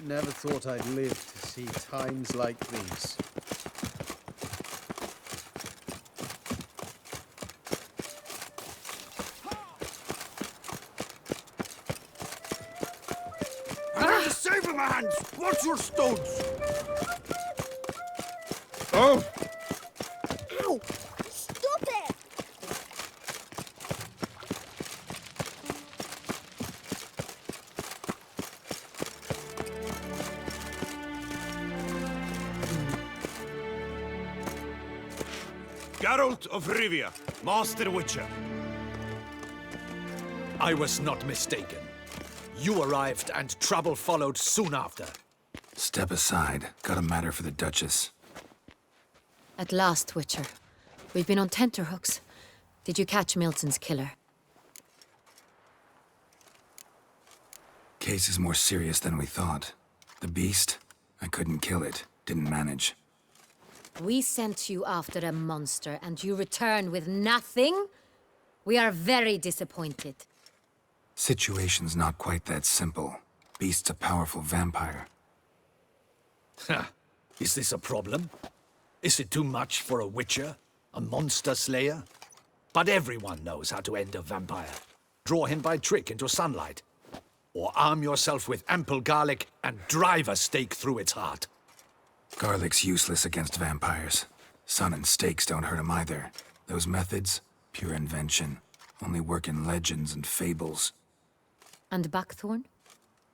Never thought I'd live to see times like these. Save him, hands! Watch your stones! Oh! Ow! Stop it! Geralt of Rivia, Master Witcher. I was not mistaken. You arrived and trouble followed soon after. Step aside. Got a matter for the Duchess. At last, Witcher. We've been on tenterhooks. Did you catch Milton's killer? Case is more serious than we thought. The beast? I couldn't kill it. Didn't manage. We sent you after a monster, and you return with nothing? We are very disappointed. Situation's not quite that simple. Beast's a powerful vampire. Is this a problem? Is it too much for a witcher? A monster slayer? But everyone knows how to end a vampire. Draw him by trick into sunlight. Or arm yourself with ample garlic and drive a stake through its heart. Garlic's useless against vampires. Sun and stakes don't hurt him either. Those methods, pure invention. Only work in legends and fables. And buckthorn?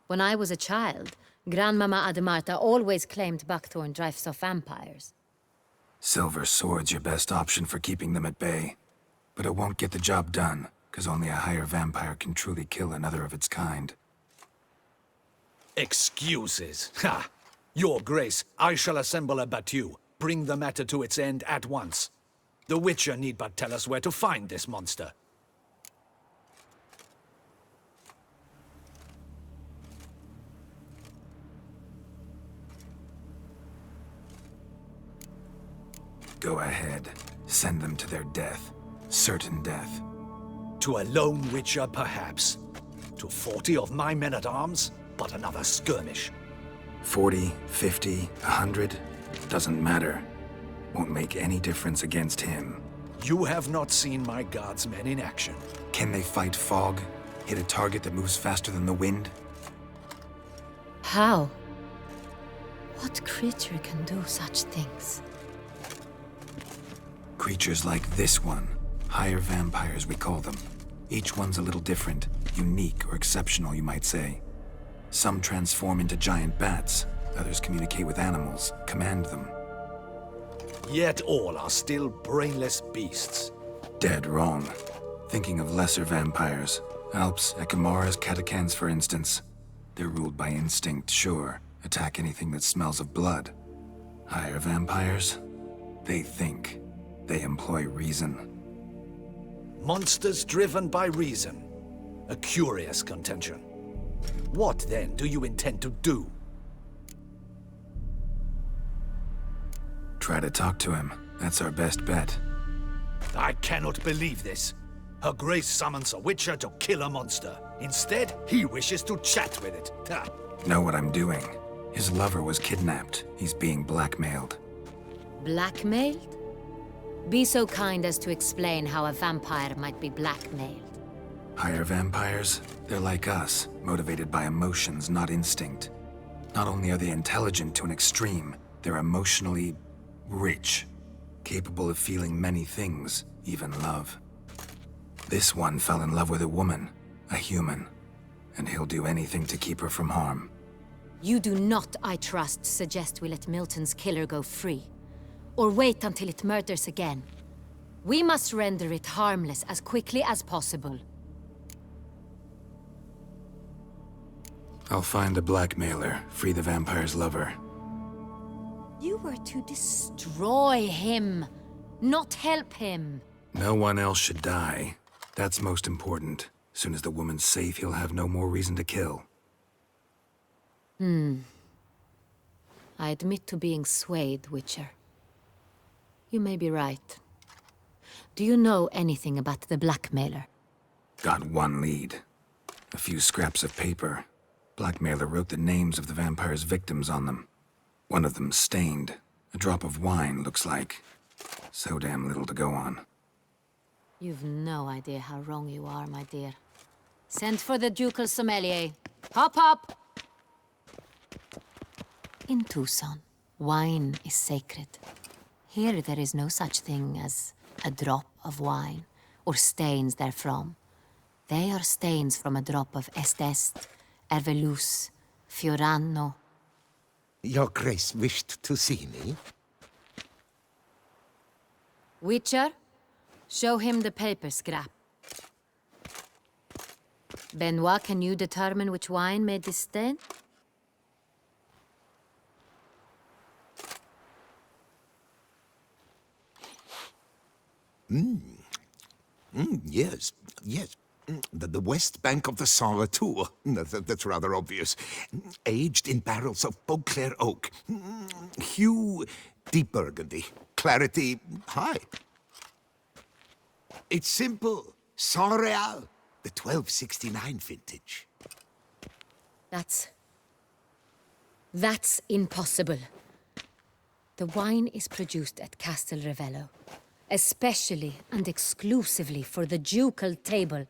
When I was a child, Grandmama Ademarta always claimed buckthorn drives off vampires. Silver sword's your best option for keeping them at bay. But it won't get the job done, because only a higher vampire can truly kill another of its kind. Excuses. Ha! Your Grace, I shall assemble a battue. Bring the matter to its end at once. The Witcher need but tell us where to find this monster. Go ahead. Send them to their death. Certain death. To a lone Witcher, perhaps. To 40 of my men-at-arms, but another skirmish. 40, 50, 100, doesn't matter. Won't make any difference against him. You have not seen my guardsmen in action. Can they fight fog? Hit a target that moves faster than the wind? How? What creature can do such things? Creatures like this one. Higher vampires, we call them. Each one's a little different. Unique or exceptional, you might say. Some transform into giant bats. Others communicate with animals, command them. Yet all are still brainless beasts. Dead wrong. Thinking of lesser vampires. Alps, Ekamaras, Catacans, for instance. They're ruled by instinct, sure. Attack anything that smells of blood. Higher vampires? They think. They employ reason. Monsters driven by reason. A curious contention. What, then, do you intend to do? Try to talk to him. That's our best bet. I cannot believe this. Her Grace summons a Witcher to kill a monster. Instead, he wishes to chat with it. Ha! Know what I'm doing. His lover was kidnapped. He's being blackmailed. Blackmailed? Be so kind as to explain how a vampire might be blackmailed. Higher vampires? They're like us, motivated by emotions, not instinct. Not only are they intelligent to an extreme, they're emotionally rich, capable of feeling many things, even love. This one fell in love with a woman, a human, and he'll do anything to keep her from harm. You do not, I trust, suggest we let Milton's killer go free. Or wait until it murders again. We must render it harmless as quickly as possible. I'll find the blackmailer, free the vampire's lover. You were to destroy him, not help him. No one else should die. That's most important. Soon as the woman's safe, he'll have no more reason to kill. I admit to being swayed, Witcher. You may be right. Do you know anything about the blackmailer? Got one lead. A few scraps of paper. Blackmailer wrote the names of the vampire's victims on them. One of them stained. A drop of wine, looks like. So damn little to go on. You've no idea how wrong you are, my dear. Send for the ducal sommelier. Hop, hop! In Tucson, wine is sacred. Here there is no such thing as a drop of wine, or stains therefrom. They are stains from a drop of Est, Ervelus, Fiorano. Your Grace wished to see me? Witcher, show him the paper scrap. Benoit, can you determine which wine made this stain? Yes, yes. The west bank of the Saar too. That's rather obvious. Aged in barrels of Beauclair oak. Hue, deep burgundy. Clarity, high. It's simple. Saint Real, the 1269 vintage. That's impossible. The wine is produced at Castel Ravello, especially and exclusively for the ducal table.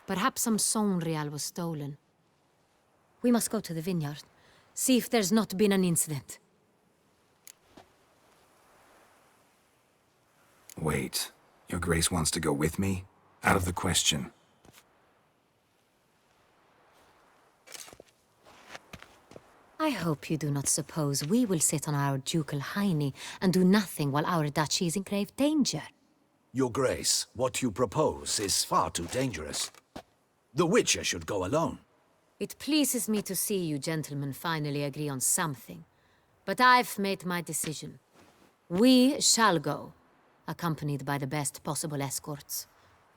Perhaps some Saint Real was stolen. We must go to the vineyard, see if there's not been an incident. Wait. Your Grace wants to go with me? Out of the question. I hope you do not suppose we will sit on our ducal hiney and do nothing while our duchy is in grave danger. Your Grace, what you propose is far too dangerous. The Witcher should go alone. It pleases me to see you gentlemen finally agree on something. But I've made my decision. We shall go, accompanied by the best possible escorts.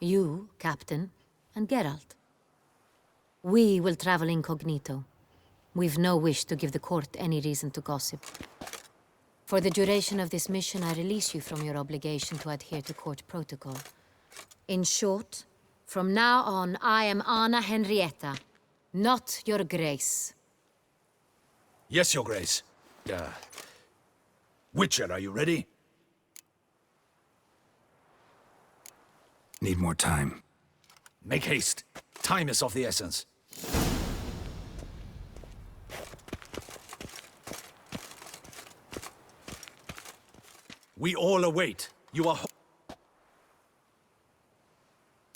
You, Captain, and Geralt. We will travel incognito. We've no wish to give the court any reason to gossip. For the duration of this mission, I release you from your obligation to adhere to court protocol. In short, from now on, I am Anna Henrietta, not your Grace. Yes, Your Grace. Witcher, are you ready? Need more time. Make haste. Time is of the essence. We all await. You are...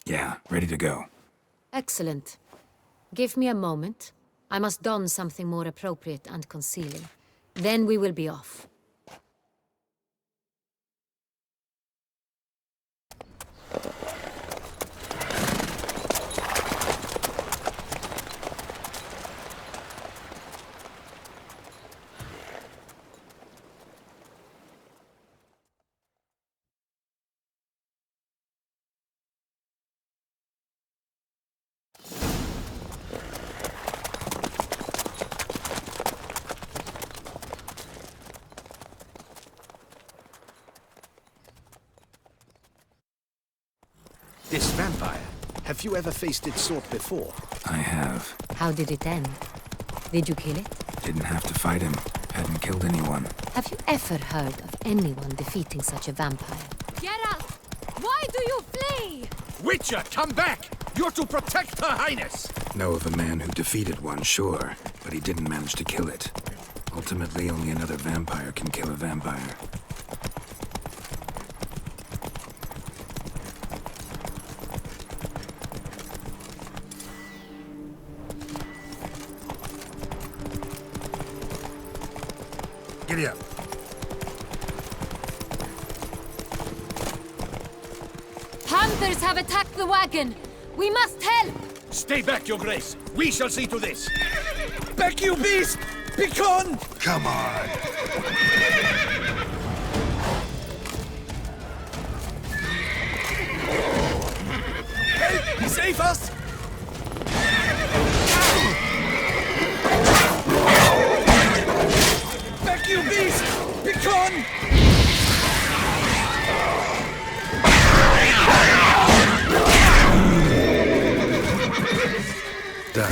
Yeah, ready to go. Excellent. Give me a moment. I must don something more appropriate and concealing. Then we will be off. This vampire, have you ever faced its sort before? I have. How did it end? Did you kill it? Didn't have to fight him. Hadn't killed anyone. Have you ever heard of anyone defeating such a vampire? Geralt! Why do you flee? Witcher, come back! You're to protect Her Highness! Know of a man who defeated one, sure, but he didn't manage to kill it. Ultimately, only another vampire can kill a vampire. Giddy up. Hunters have attacked the wagon! We must help! Stay back, Your Grace. We shall see to this. Back, you beast! Begone! Come on! Help! Save us! Back, you beast! Begone! Done.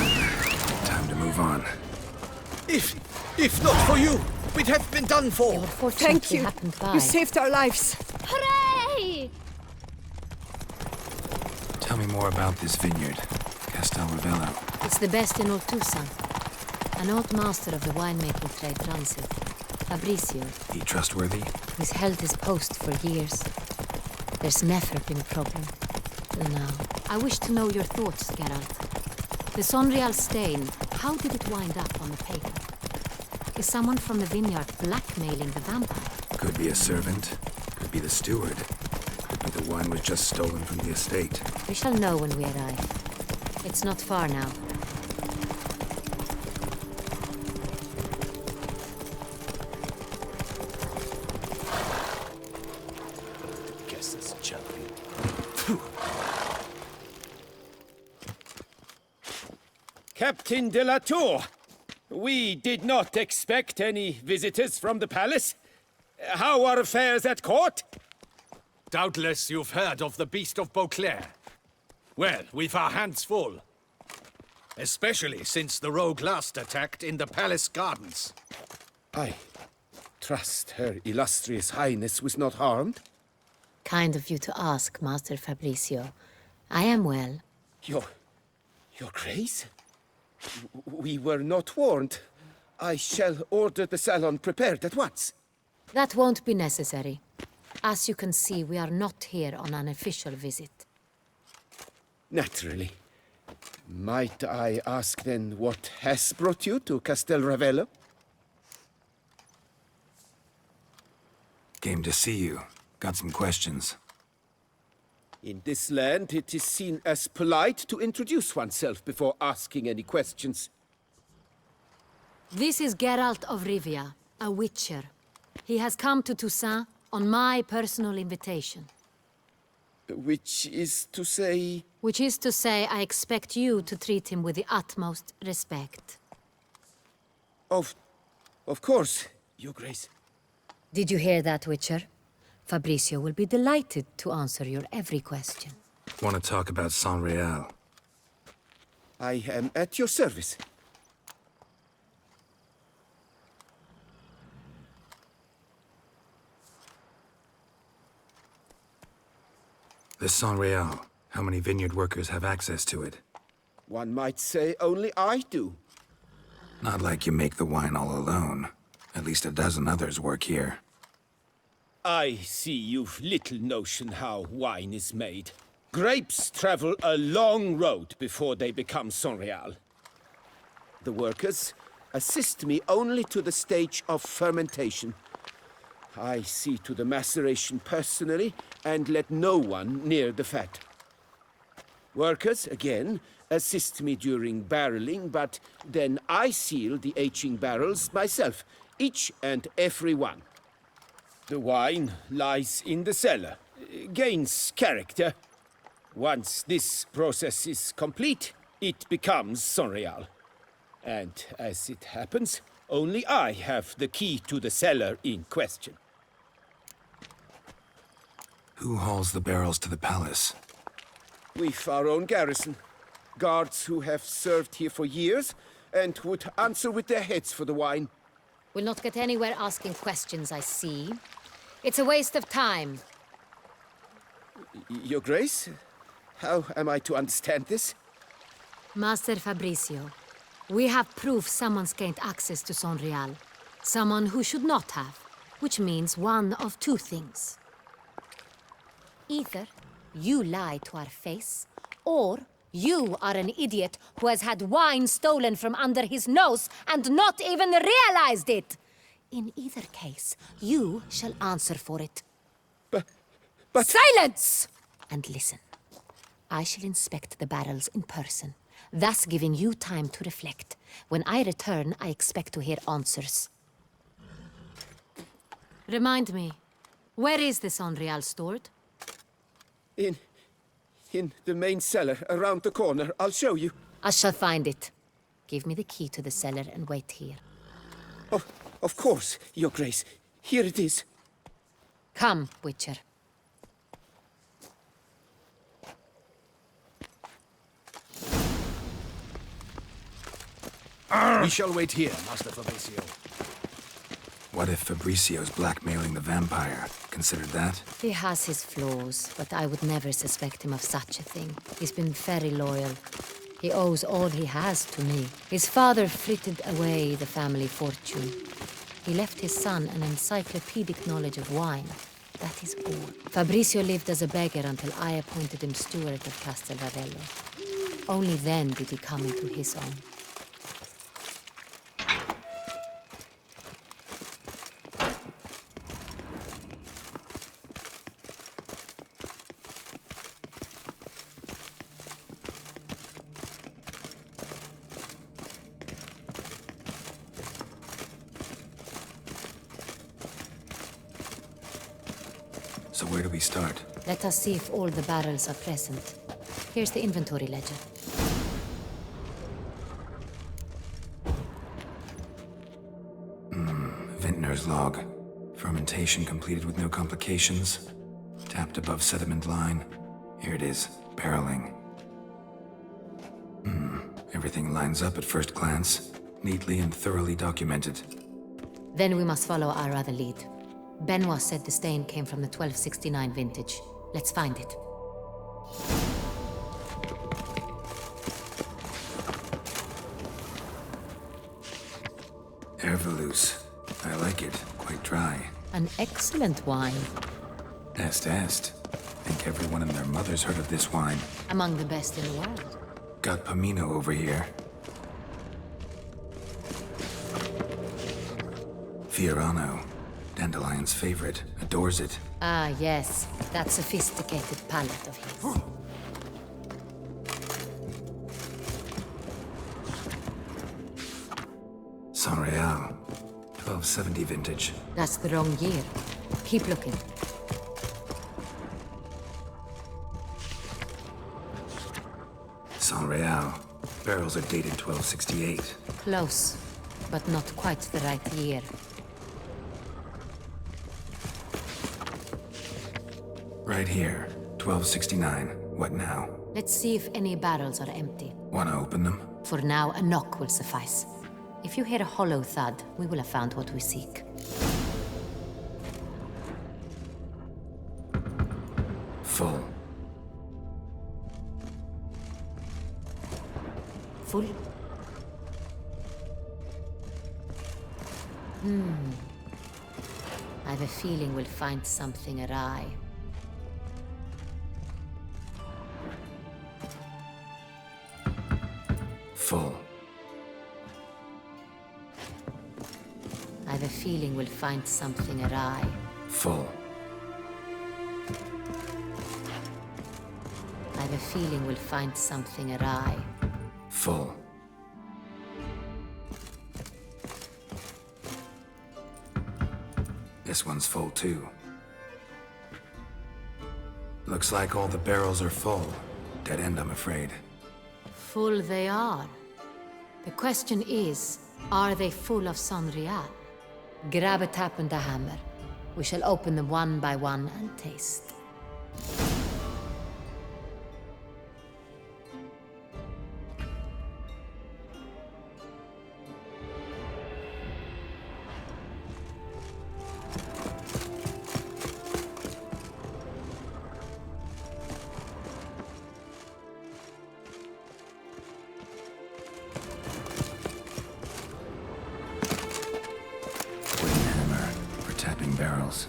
If not for you, we'd have been done for. They were Thank fortunately you. happened by. You saved our lives. Hooray! Tell me more about this vineyard, Castel Ravello. It's the best in all Tucson. An old master of the winemaking trade runs it. Fabrizio. He trustworthy? He's held his post for years. There's never been a problem. Till now. I wish to know your thoughts, Geralt. The Sonreal stain, how did it wind up on the paper? Is someone from the vineyard blackmailing the vampire? Could be a servant, could be the steward, could be the wine was just stolen from the estate. We shall know when we arrive. It's not far now. Guess that's a champion. Captain de la Tour, we did not expect any visitors from the palace. How are affairs at court? Doubtless you've heard of the Beast of Beauclair. Well, we've our hands full. Especially since the rogue last attacked in the palace gardens. I trust Her Illustrious Highness was not harmed. Kind of you to ask, Master Fabrizio. I am well. Your Grace? We were not warned. I shall order the salon prepared at once. That won't be necessary. As you can see, we are not here on an official visit. Naturally. Might I ask then what has brought you to Castel Ravello? Came to see you. Got some questions. In this land, it is seen as polite to introduce oneself before asking any questions. This is Geralt of Rivia, a witcher. He has come to Toussaint on my personal invitation. Which is to say... Which is to say, I expect you to treat him with the utmost respect. Of course, Your Grace. Did you hear that, Witcher? Fabrizio will be delighted to answer your every question. Want to talk about Sonreal? I am at your service. The Sonreal. How many vineyard workers have access to it? One might say only I do. Not like you make the wine all alone. At least a dozen others work here. I see you've little notion how wine is made. Grapes travel a long road before they become Sonreal. The workers assist me only to the stage of fermentation. I see to the maceration personally and let no one near the fat. Workers, again, assist me during barreling, but then I seal the aging barrels myself, each and every one. The wine lies in the cellar, gains character. Once this process is complete, it becomes Sonreal. And as it happens, only I have the key to the cellar in question. Who hauls the barrels to the palace? We've our own garrison. Guards who have served here for years and would answer with their heads for the wine. We'll not get anywhere asking questions, I see. It's a waste of time. Your Grace? How am I to understand this? Master Fabrizio, we have proof someone's gained access to Sonreal. Someone who should not have, which means one of two things. Either you lie to our face, or you are an idiot who has had wine stolen from under his nose and not even realized it. In either case, you shall answer for it. But... Silence! And listen. I shall inspect the barrels in person, thus giving you time to reflect. When I return, I expect to hear answers. Remind me, where is the Sonreal stored? In the main cellar, around the corner. I'll show you. I shall find it. Give me the key to the cellar and wait here. Oh, of course, Your Grace. Here it is. Come, Witcher. We shall wait here, Master Fabrizio. What if Fabricio's blackmailing the vampire? Considered that? He has his flaws, but I would never suspect him of such a thing. He's been very loyal. He owes all he has to me. His father frittered away the family fortune. He left his son an encyclopedic knowledge of wine. That is all. Fabricio lived as a beggar until I appointed him steward of Castel Ravello. Only then did he come into his own. So where do we start? Let us see if all the barrels are present. Here's the inventory ledger. Vintner's log. Fermentation completed with no complications. Tapped above sediment line. Here it is. Barreling. Everything lines up at first glance. Neatly and thoroughly documented. Then we must follow our other lead. Benoit said the stain came from the 1269 vintage. Let's find it. Herveloos. I like it. Quite dry. An excellent wine. Est. Think everyone and their mother's heard of this wine. Among the best in the world. Got Pomino over here. Fiorano. Dandelion's favorite. Adores it. Ah, yes. That sophisticated palate of his. Sanreal. 1270 vintage. That's the wrong year. Keep looking. Sanreal. Barrels are dated 1268. Close, but not quite the right year. Right here. 1269. What now? Let's see if any barrels are empty. Wanna open them? For now, a knock will suffice. If you hear a hollow thud, we will have found what we seek. Full. Full? I have a feeling we'll find something awry. Full. I have a feeling we'll find something awry. Full. I have a feeling we'll find something awry. Full. This one's full too. Looks like all the barrels are full. Dead end, I'm afraid. Full they are. The question is, are they full of Sanreal? Grab a tap and a hammer. We shall open them one by one and taste. Wooden hammer for tapping barrels.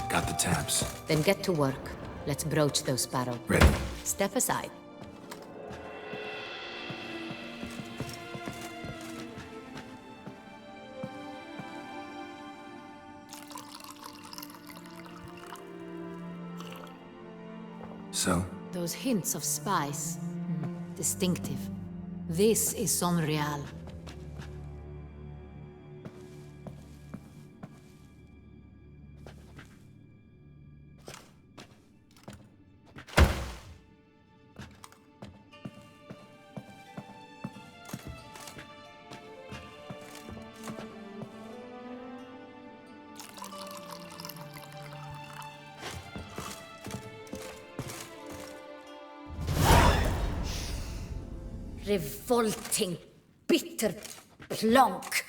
Got the taps. Then get to work. Let's broach those barrels. Ready. Step aside. So, Those hints of spice. Distinctive. This is Sanreal. revolting, bitter plonk.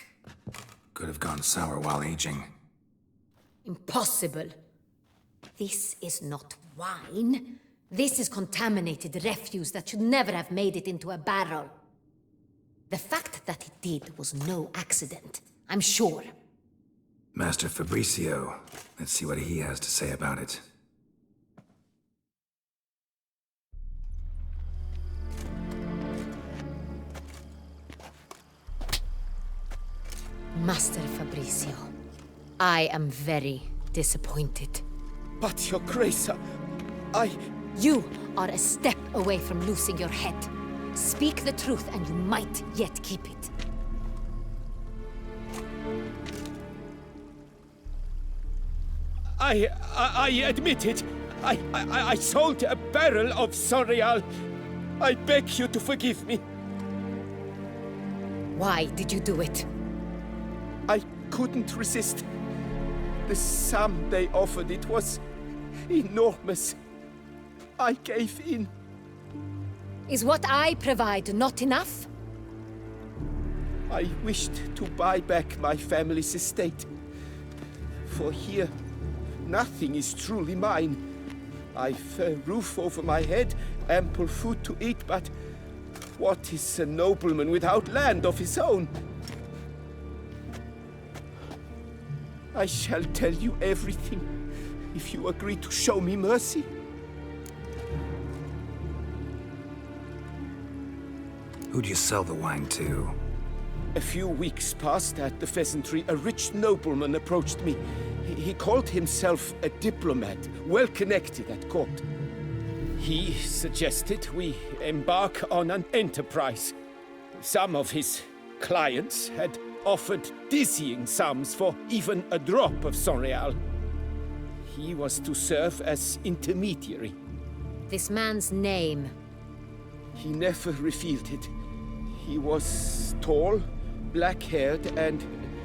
Could have gone sour while aging. Impossible. This is not wine. This is contaminated refuse that should never have made it into a barrel. The fact that it did was no accident, I'm sure. Master Fabricio. Let's see what he has to say about it. Master Fabricio, I am very disappointed. But, Your Grace, I... You are a step away from losing your head. Speak the truth and you might yet keep it. I admit it. I sold a barrel of Sonreal. I beg you to forgive me. Why did you do it? I couldn't resist. The sum they offered, it was enormous. I gave in. Is what I provide not enough? I wished to buy back my family's estate. For here, nothing is truly mine. I've a roof over my head, ample food to eat, but what is a nobleman without land of his own? I shall tell you everything, if you agree to show me mercy. Who'd you sell the wine to? A few weeks past at the pheasantry, a rich nobleman approached me. He called himself a diplomat, well connected at court. He suggested we embark on an enterprise. Some of his clients had offered dizzying sums for even a drop of Sonreal. He was to serve as intermediary. This man's name. He never revealed it. He was tall, black-haired, and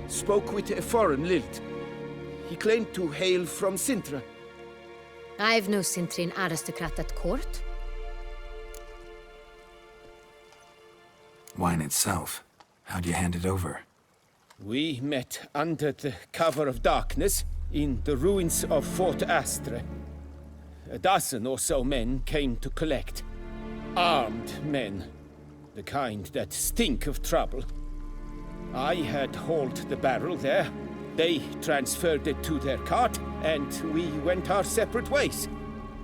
spoke with a foreign lilt. He claimed to hail from Sintra. I've no Sintrin aristocrat at court. Wine itself. How'd you hand it over? We met under the cover of darkness in the ruins of Fort Astre. A dozen or so men came to collect. Armed men. The kind that stink of trouble. I had hauled the barrel there. They transferred it to their cart, and we went our separate ways.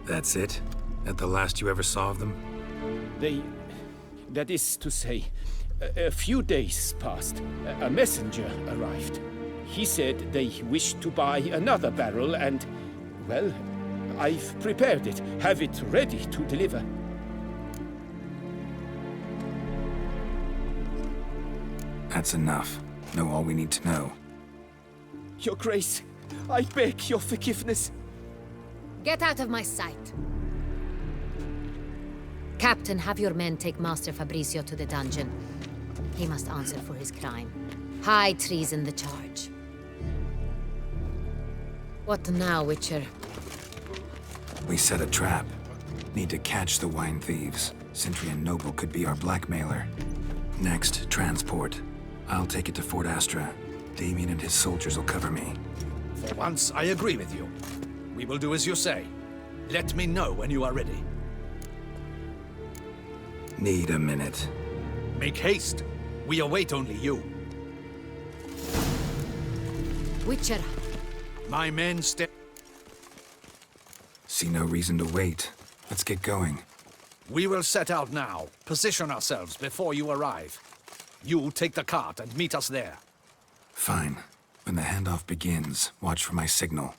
That's it? That the last you ever saw of them? That is to say, a few days passed. A messenger arrived. He said they wished to buy another barrel and, well, I've prepared it, have it ready to deliver. That's enough. Know all we need to know. Your Grace, I beg your forgiveness. Get out of my sight. Captain, have your men take Master Fabricio to the dungeon. He must answer for his crime. High treason the charge. What now, Witcher? We set a trap. Need to catch the wine thieves. Cintrian Noble could be our blackmailer. Next, transport. I'll take it to Fort Astra. Damien and his soldiers will cover me. For once, I agree with you. We will do as you say. Let me know when you are ready. Need a minute. Make haste. We await only you. Witcher, My men stay. See no reason to wait. Let's get going. We will set out now. Position ourselves before you arrive. You take the cart and meet us there. Fine. When the handoff begins, watch for my signal.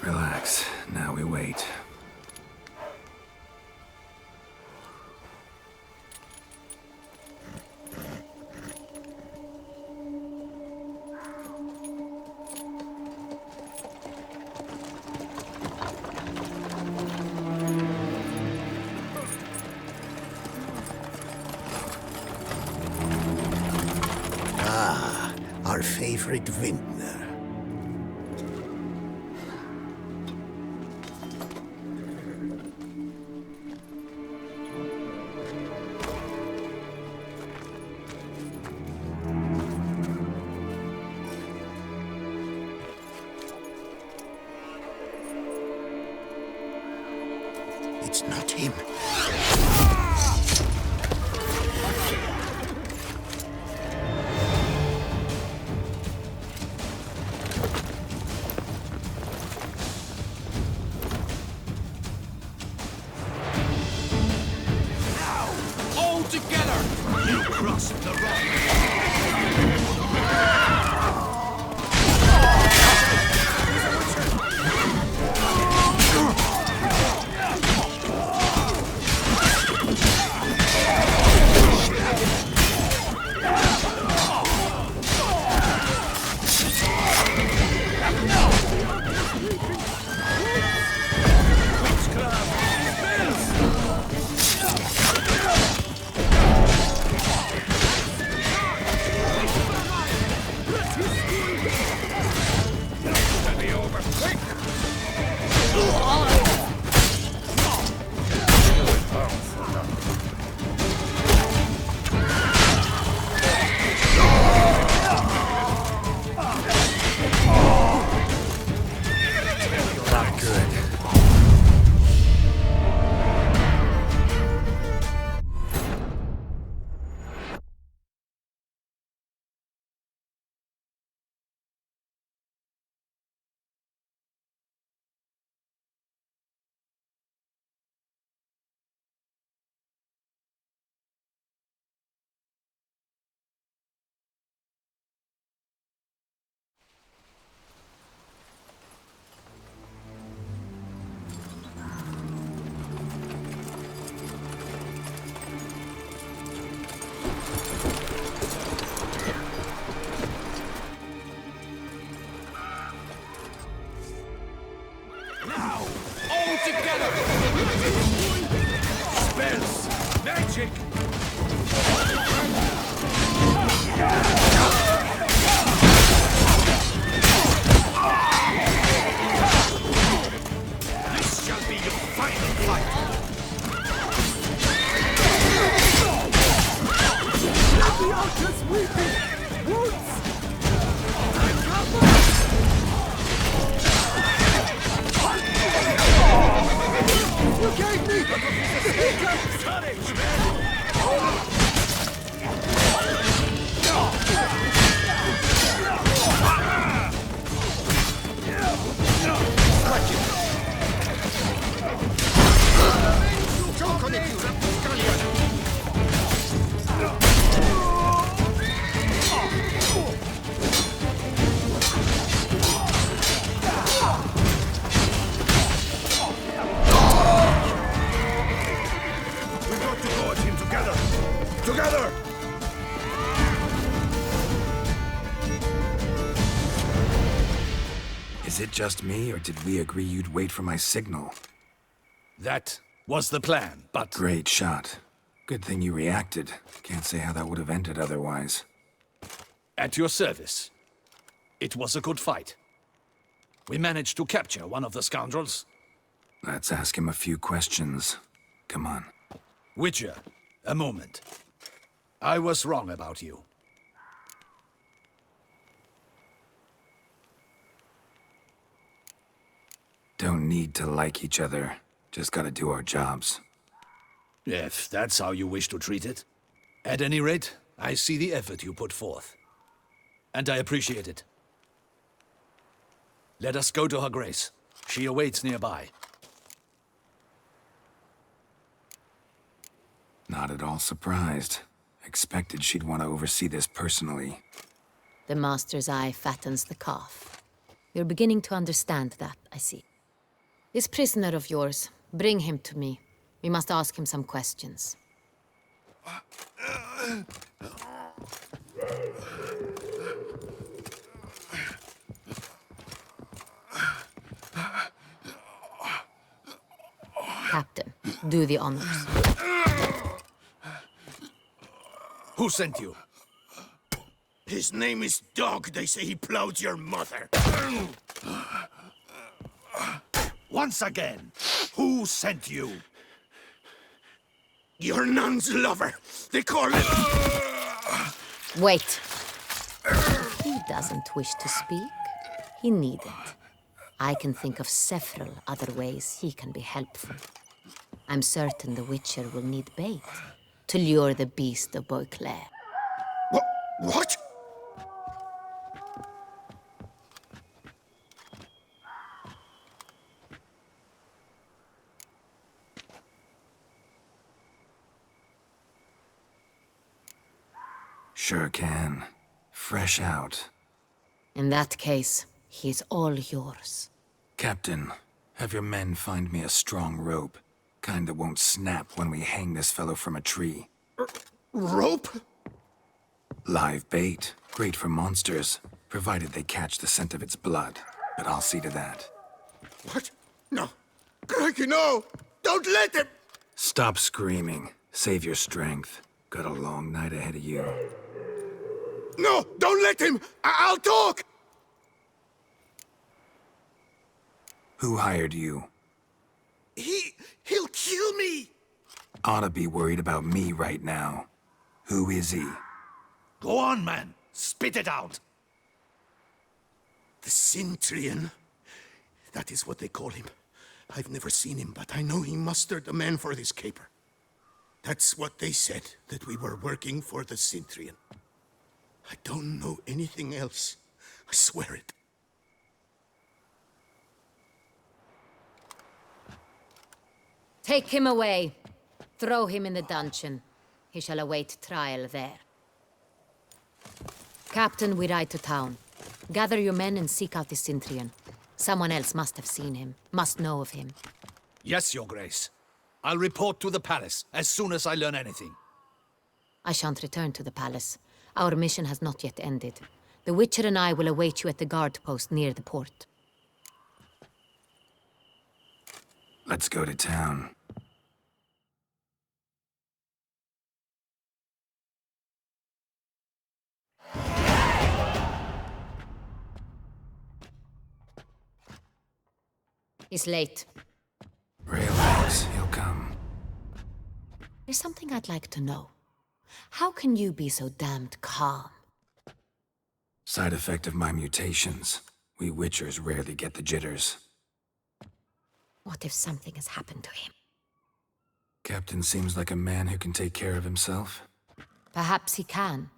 Relax. Now we wait. favorite vintner. It's not him. All together! You crossed the road! Now! All together! Spells! Magic! This shall be your final fight! We've got to go at him together! Together! Is it just me, or did we agree you'd wait for my signal? That was the plan, but... Great shot. Good thing you reacted. Can't say how that would have ended otherwise. At your service. It was a good fight. We managed to capture one of the scoundrels. Let's ask him a few questions. Come on. Witcher, a moment. I was wrong about you. Don't need to like each other. Just gotta do our jobs. If that's how you wish to treat it. At any rate, I see the effort you put forth. And I appreciate it. Let us go to her grace. She awaits nearby. Not at all surprised. Expected she'd want to oversee this personally. The master's eye fattens the calf. You're beginning to understand that, I see. This prisoner of yours, bring him to me. We must ask him some questions. Captain, do the honors. Who sent you? His name is Dog. They say he plowed your mother. Once again, who sent you? Your nun's lover. They call it... Wait. He doesn't wish to speak. He needn't. I can think of several other ways he can be helpful. I'm certain the Witcher will need bait to lure the beast of Beauclair. What? Sure can. Fresh out. In that case, he's all yours. Captain, have your men find me a strong rope. Kind that won't snap when we hang this fellow from a tree. Rope? Live bait. Great for monsters, provided they catch the scent of its blood. But I'll see to that. What? No. Crikey, no! Don't let him! Stop screaming. Save your strength. Got a long night ahead of you. No! Don't let him! I'll talk! Who hired you? He'll kill me! Oughta be worried about me right now. Who is he? Go on, man. Spit it out. The Cintrian. That is what they call him. I've never seen him, but I know he mustered the men for this caper. That's what they said, that we were working for the Cintrian. I don't know anything else. I swear it. Take him away. Throw him in the dungeon. He shall await trial there. Captain, we ride to town. Gather your men and seek out the Cintrian. Someone else must have seen him, must know of him. Yes, Your Grace. I'll report to the palace as soon as I learn anything. I shan't return to the palace. Our mission has not yet ended. The Witcher and I will await you at the guard post near the port. Let's go to town. He's late. Relax, he'll come. There's something I'd like to know. How can you be so damned calm? Side effect of my mutations. We Witchers rarely get the jitters. What if something has happened to him? Captain seems like a man who can take care of himself. Perhaps he can,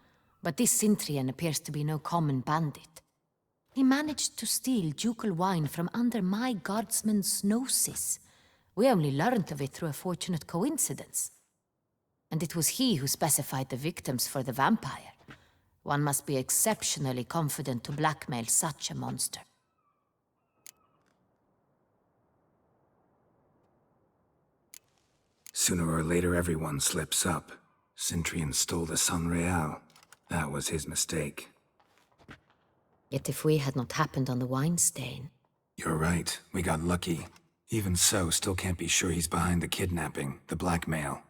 but this Cintrian appears to be no common bandit. He managed to steal ducal wine from under my guardsman's noses. We only learned of it through a fortunate coincidence. And it was he who specified the victims for the vampire. One must be exceptionally confident to blackmail such a monster. Sooner or later, everyone slips up. Cintrian stole the Sun Real. That was his mistake. Yet if we had not happened on the wine stain... You're right. We got lucky. Even so, still can't be sure he's behind the kidnapping, the blackmail.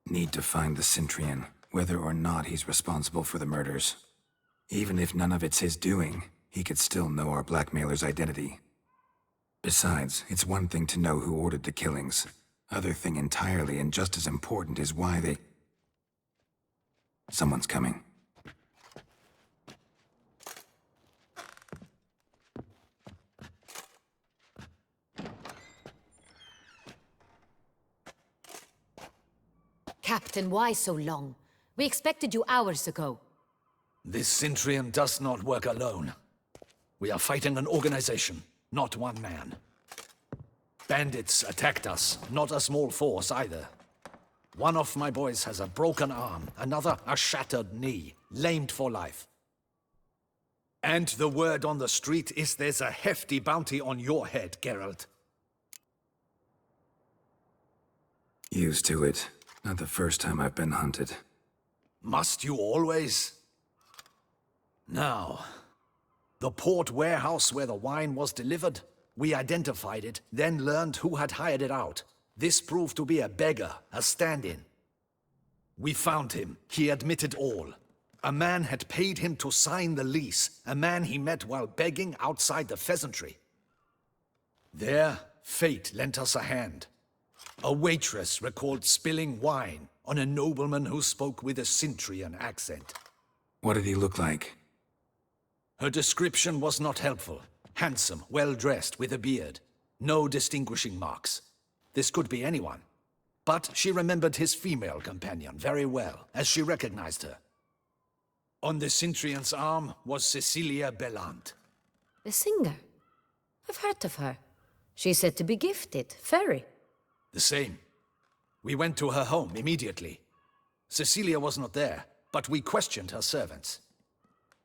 Need to find the Cintrian, whether or not he's responsible for the murders. Even if none of it's his doing, he could still know our blackmailer's identity. Besides, it's one thing to know who ordered the killings. Other thing entirely, and just as important, is why they... Someone's coming. Captain, why so long? We expected you hours ago. This Cintrian does not work alone. We are fighting an organization, not one man. Bandits attacked us, not a small force either. One of my boys has a broken arm, another a shattered knee, lamed for life. And the word on the street is there's a hefty bounty on your head, Geralt. Used to it. Not the first time I've been hunted. Must you always? Now, the port warehouse where the wine was delivered, we identified it, then learned who had hired it out. This proved to be a beggar, a stand-in. We found him. He admitted all. A man had paid him to sign the lease, a man he met while begging outside the pheasantry. There, fate lent us a hand. A waitress recalled spilling wine on a nobleman who spoke with a Cintrian accent. What did he look like? Her description was not helpful. Handsome, well-dressed, with a beard. No distinguishing marks. This could be anyone. But she remembered his female companion very well, as she recognized her. On the Cintrian's arm was Cecilia Bellant. The singer? I've heard of her. She's said to be gifted, very. The same. We went to her home immediately. Cecilia was not there, but we questioned her servants.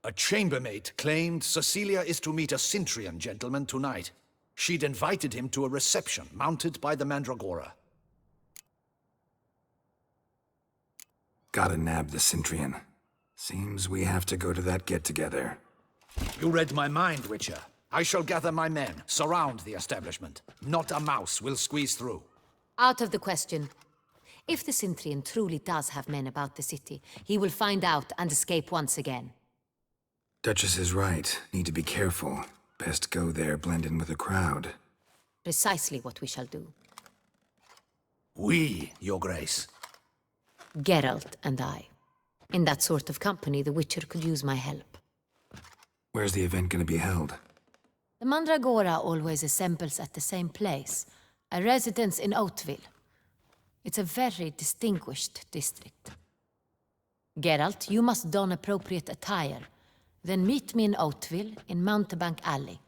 A chambermaid claimed Cecilia is to meet a Cintrian gentleman tonight. She'd invited him to a reception mounted by the Mandragora. Gotta nab the Cintrian. Seems we have to go to that get-together. You read my mind, Witcher. I shall gather my men, surround the establishment. Not a mouse will squeeze through. Out of the question. If the Cintrian truly does have men about the city, he will find out and escape once again. Duchess is right. Need to be careful. Best go there, blend in with the crowd. Precisely what we shall do. We, Your Grace. Geralt and I. In that sort of company, the Witcher could use my help. Where's the event gonna be held? The Mandragora always assembles at the same place, a residence in Oatville. It's a very distinguished district. Geralt, you must don appropriate attire. Then meet me in Oatville, in Mountebank Alley.